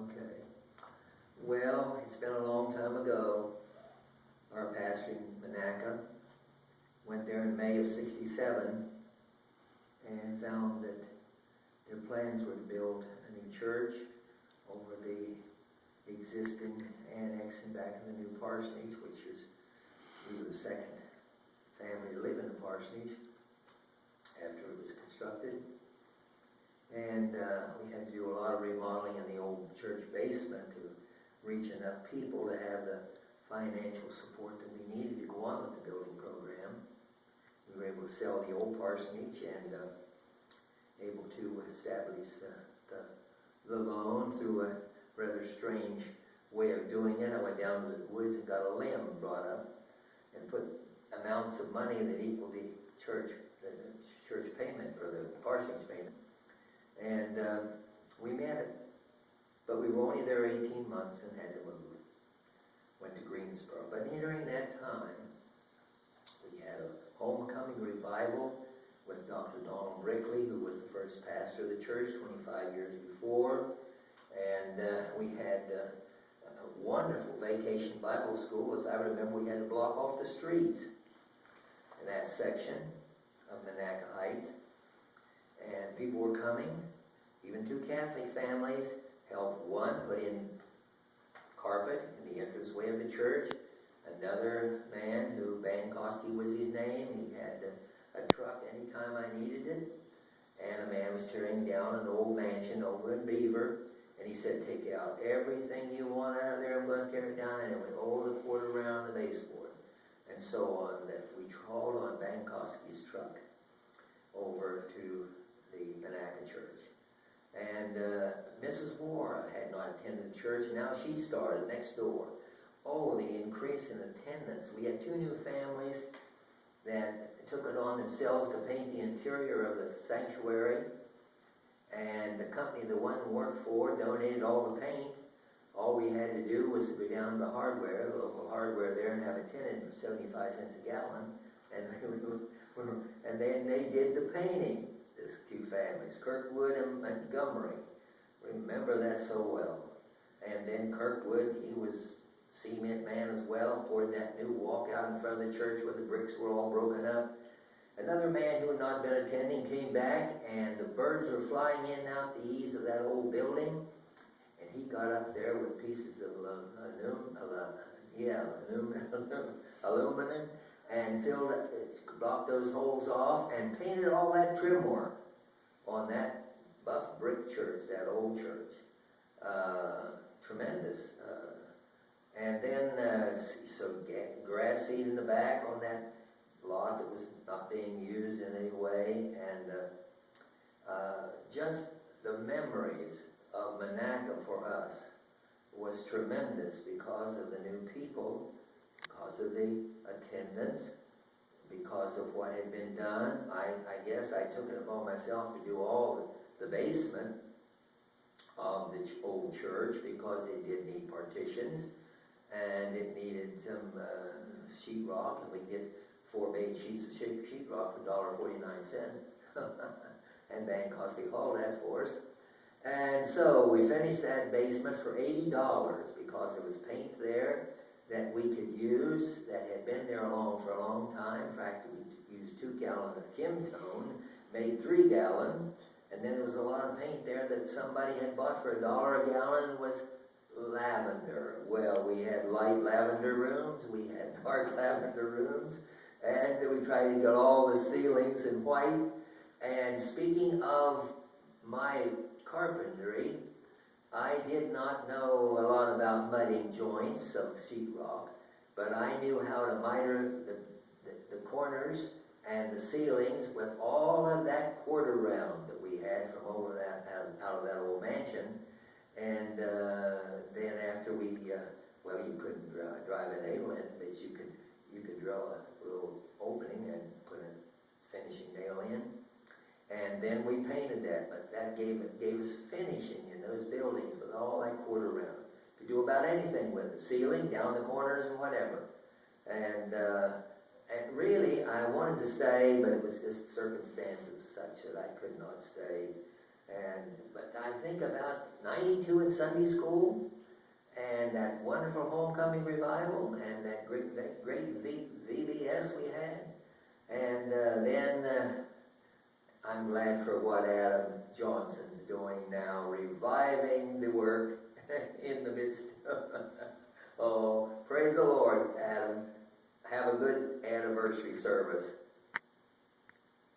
Okay. Well, it's been a long time ago. Our pastor in Monaca went there in May of '67 and found that their plans were to build a new church over the existing annex and back in the new parsonage, which is, we were the second family to live in the parsonage after it was constructed. And we had to do a lot of remodeling in the old church basement to reach enough people to have the financial support that we needed to go on with the building program. We were able to sell the old parsonage and able to establish the loan through a rather strange way of doing it. I went down to the woods and got a limb brought up and put amounts of money that equaled the church payment, or the parsonage payment. And we met it. But we were only there 18 months and had to move. Went to Greensboro. But during that time, we had a homecoming revival with Dr. Donald Brickley, who was the first pastor of the church 25 years before. And we had a wonderful vacation Bible school. As I remember, we had to block off the streets in that section of Monaca Heights. And people were coming, even two Catholic families helped one put in carpet in the entranceway of the church. Another man, who Bankowski was his name, he had a truck anytime I needed it. And a man was tearing down an old mansion over in Beaver. And he said, take out everything you want out of there, I'm going to tear it down. And it went all the quarter around the baseboard. And so on, that we trawled on Bankowski's truck over to the Monaca church. And Mrs. Wara had not attended church, and now she started next door. Oh, the increase in attendance. We had two new families that took it on themselves to paint the interior of the sanctuary. And the company the one worked for donated all the paint. All we had to do was to go down to the hardware, the local hardware there, and have it tinted for 75 cents a gallon. And then they did the painting. These two families, Kirkwood and Montgomery. Remember that so well. And then Kirkwood, he was cement man as well, poured that new walk out in front of the church where the bricks were all broken up. Another man who had not been attending came back, and the birds were flying in and out the eaves of that old building. And he got up there with pieces of aluminum and filled it, blocked those holes off, and painted all that trim work on that buff brick church, that old church. Tremendous. And then some grass seed in the back on that lot that was not being used in any way. And just the memories of Monaca for us was tremendous because of the new people, because of the attendance, because of what had been done. I guess I took it upon myself to do all the basement of the old church because it did need partitions and it needed some sheetrock, and we get 4 big sheets of sheetrock for $1.49. And Bankowski hauled that for us. And so we finished that basement for $80 because there was paint there that we could use that had been there for a long time. In fact, we used 2 gallons of Kim-Tone, made 3 gallons, and then there was a lot of paint there that somebody had bought for $1 a gallon was lavender. Well, we had light lavender rooms, we had dark lavender rooms, and we tried to get all the ceilings in white. And speaking of my carpentry, I did not know a lot about mudding joints of sheetrock, but I knew how to miter the corners and the ceilings with all of that quarter round that we had from over that out of that old mansion. And then after we, you couldn't drive a nail in, but you could drill a little opening and put a finishing nail in. And then we painted that, but that gave us finishing in those buildings with all that quarter round. You could do about anything with it, ceiling, down the corners, and whatever. And really, I wanted to stay, but it was just circumstances such that I could not stay. But I think about 92 in Sunday school, and that wonderful homecoming revival, and that great VBS we had, and then I'm glad for what Adam Johnson's doing now, reviving the work in the midst of. Oh, praise the Lord, Adam. Have a good anniversary service.